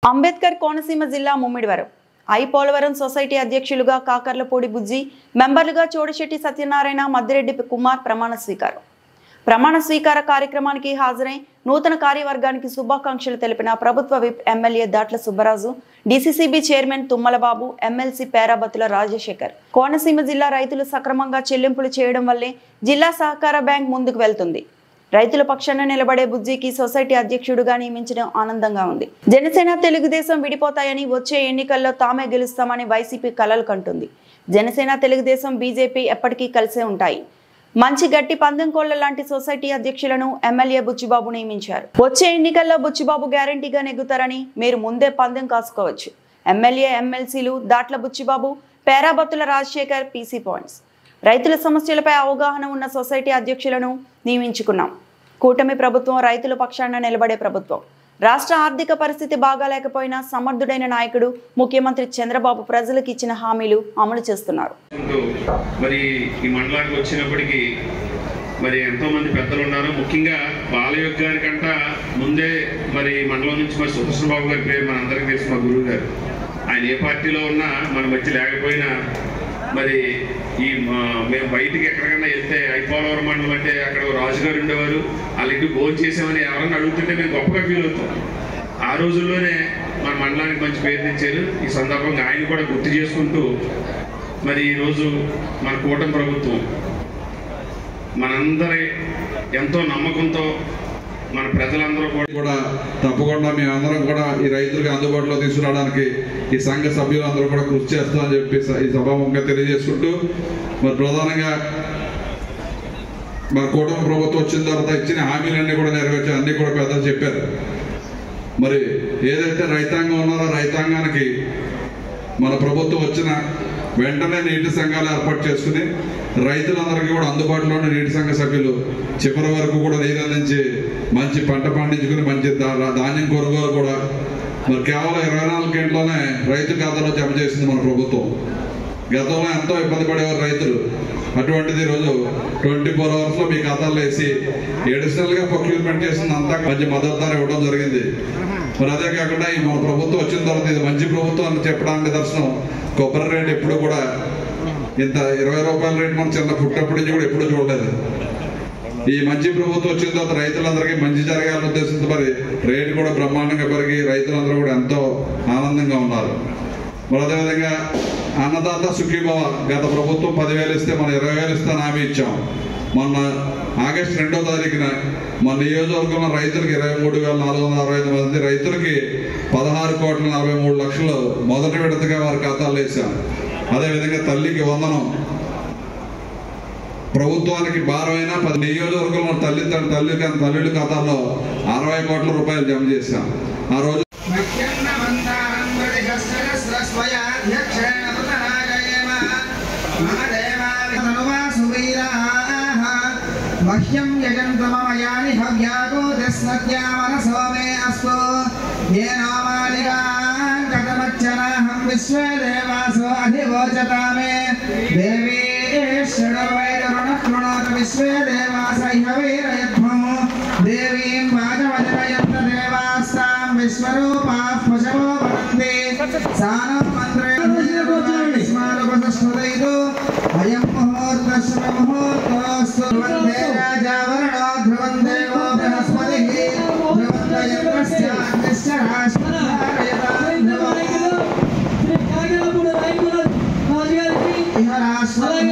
అంబేద్కర్ కోనసీమ జిల్లా ముమ్మిడివరం ఐపోలవరం సొసైటీ అధ్యక్షులుగా కాకర్లపూడి బుజ్జి, మెంబర్లుగా చోడశెట్టి సత్యనారాయణ, మద్దిరెడ్డి కుమార్ ప్రమాణ స్వీకార కార్యక్రమానికి హాజరై నూతన కార్యవర్గానికి శుభాకాంక్షలు తెలిపిన ప్రభుత్వ whip MLA Datla Subbaraju, DCCB chairman Tummalababu, MLC Perabathula Rajasekhar. Konaseema జిల్లా రైతులు సక్రమంగా చెల్లింపులు చేయడం వల్లే జిల్లా సహకార బ్యాంక్ ముందుకు వెళ్తుంది. రైతుల పక్షాన నిలబడే బుజ్జికి సొసైటీ అధ్యక్షుడిగా నియమించడం ఆనందంగా ఉంది. జనసేన తెలుగుదేశం విడిపోతాయని, వచ్చే ఎన్నికల్లో తామే గెలుస్తామని వైసీపీ కలలు కంటుంది. జనసేన తెలుగుదేశం బీజేపీ ఎప్పటికీ కలిసే ఉంటాయి. మంచి గట్టి పందెం కోళ్ల లాంటి సొసైటీ అధ్యక్షులను ఎమ్మెల్యే బుచ్చిబాబు నియమించారు. వచ్చే ఎన్నికల్లో బుచ్చిబాబు గ్యారంటీగా నెగ్గుతారని మీరు ముందే పందెం కాసుకోవచ్చు. ఎమ్మెల్యే ఎమ్మెల్సీలు దాట్ల బుచ్చిబాబు, పేరాబత్తుల రాజశేఖర్ పీసీ పాయింట్స్. రైతుల సమస్యలపై అవగాహన ఉన్న సొసైటీ అధ్యక్షులను నియమించుకున్నాం. కూటమి ప్రభుత్వం రైతుల పక్షాన నిలబడే ప్రభుత్వం. రాష్ట్ర ఆర్థిక పరిస్థితి బాగాలేకపోయినా సమర్థుడైన నాయకుడు ముఖ్యమంత్రి చంద్రబాబు ప్రజలకు ఇచ్చిన హామీలు అమలు చేస్తున్నారు. మరి ఈ మండలానికి వచ్చినప్పటికీ మరి ఎంతో మంది పెద్దలు ఉన్నారు. ముఖ్యంగా బాలయోగానికంట ముందే మరి మండలం నుంచి మరి సుదర్శన్ బాబు గారి పేరు మన అందరికీ తెలుసు. మా గురువు గారు, ఆయన ఏ పార్టీలో ఉన్నా మన మధ్య లేకపోయినా మరి ఈ మేము బయటికి ఎక్కడికైనా వెళ్తే ఐపోలవరం మండలం అంటే అక్కడ రాజుగారు ఉండేవారు. వాళ్ళ ఇంటికి భోజనం చేసామని ఎవరన్నా అడుగుతుంటే మేము గొప్పగా ఫీల్ అవుతాం. ఆ రోజుల్లోనే మన మండలానికి మంచి పేరు తెచ్చారు. ఈ సందర్భంగా ఆయన కూడా గుర్తు చేసుకుంటూ మరి ఈరోజు మన కూటమి ప్రభుత్వం మనందరి ఎంతో నమ్మకంతో మన ప్రజలందరూ కూడా తప్పకుండా మేమందరం కూడా ఈ రైతులకు అందుబాటులో తీసుకురావడానికి ఈ సంఘ సభ్యులందరూ కూడా కృషి చేస్తామని చెప్పి ఈ సభాముఖంగా తెలియజేసుకుంటూ, మరి ప్రధానంగా మన కూటమి ప్రభుత్వం వచ్చిన తర్వాత ఇచ్చిన హామీలన్నీ కూడా నెరవేర్చారు. అన్నీ కూడా పెద్దలు చెప్పారు. మరి ఏదైతే రైతాంగం ఉన్నారో రైతాంగానికి మన ప్రభుత్వం వచ్చిన వెంటనే నీటి సంఘాలు ఏర్పాటు చేసుకుని రైతులందరికీ కూడా అందుబాటులోని నీటి సంఘ సభ్యులు చివరి వరకు కూడా నీరు అందించి మంచి పంట పండించుకుని మంచి ధాన్యం కొనుగోలు కూడా మరి కేవలం 24 గంటల్లోనే రైతు ఖాతాలో జమ చేసింది మన ప్రభుత్వం. గతంలో ఎంతో ఇబ్బంది పడేవారు రైతులు. అటువంటిది ఈరోజు 24 అవర్స్లో మీ ఖాతాల్లో వేసి అడిషనల్గా ప్రొక్యూర్మెంట్ చేసింది అంతా మంచి మద్దతు ధర ఇవ్వడం జరిగింది. మరి అదే కాకుండా ఈ మన ప్రభుత్వం వచ్చిన తర్వాత ఇది మంచి ప్రభుత్వం అని చెప్పడానికి దర్శనం కొబ్బరి రేటు ఎప్పుడు కూడా ఇంత 20 రూపాయల రేటు మనం చిన్న పుట్టప్పటి నుంచి కూడా ఎప్పుడు చూడలేదు. ఈ మంచి ప్రభుత్వం వచ్చిన తర్వాత రైతులందరికీ మంచి జరగాలని ఉద్దేశంతో మరి రేటు కూడా బ్రహ్మాండంగా పెరిగి రైతులందరూ కూడా ఎంతో ఆనందంగా ఉన్నారు. మరి అదేవిధంగా అన్నదాత సుఖీభవ గత ప్రభుత్వం 10,000 ఇస్తే మనం 20,000 ఇస్తాను హామీ ఇచ్చాం. మొన్న ఆగస్టు 2వ తారీఖున మన నియోజకవర్గంలో రైతులకి 23,465 మంది రైతులకి 16,43,00,000 మొదటి విడతగా వారి ఖాతాలు వేసాం. అదేవిధంగా తల్లికి వందనం, ప్రభుత్వానికి భారమైన 10 నియోజకవర్గంలో తల్లుల ఖాతాల్లో 60 కోట్ల రూపాయలు జమ చేశాం. ఆ రోజు మహ్యం యజంతమయాని హవ్యాగో దస్నత్యామనసో మే అస్తో యేనామాలికాం కథమచ్చనాహం విశ్వేదేవాసో అధివోచతామే దేవీ షడవైరుణః విశ్వేదేవాస ఇహ వీరయధ్మో దేవీం వాజవజనయంత దేవాస్తాం విశ్వరూపాః పశవో వదంతి సానో మంత్రే స్మారకస్మృతైదు అయం ముహూర్తస్య ముహూర్తోస్తు వందే రాజావరణో ధ్రువం దేవో బృహస్పతిః ధ్రువంతయంత్రస్య నిశ్చరాశ్వతారయతాం ధ్రువం ఇహ రాష్ట్రం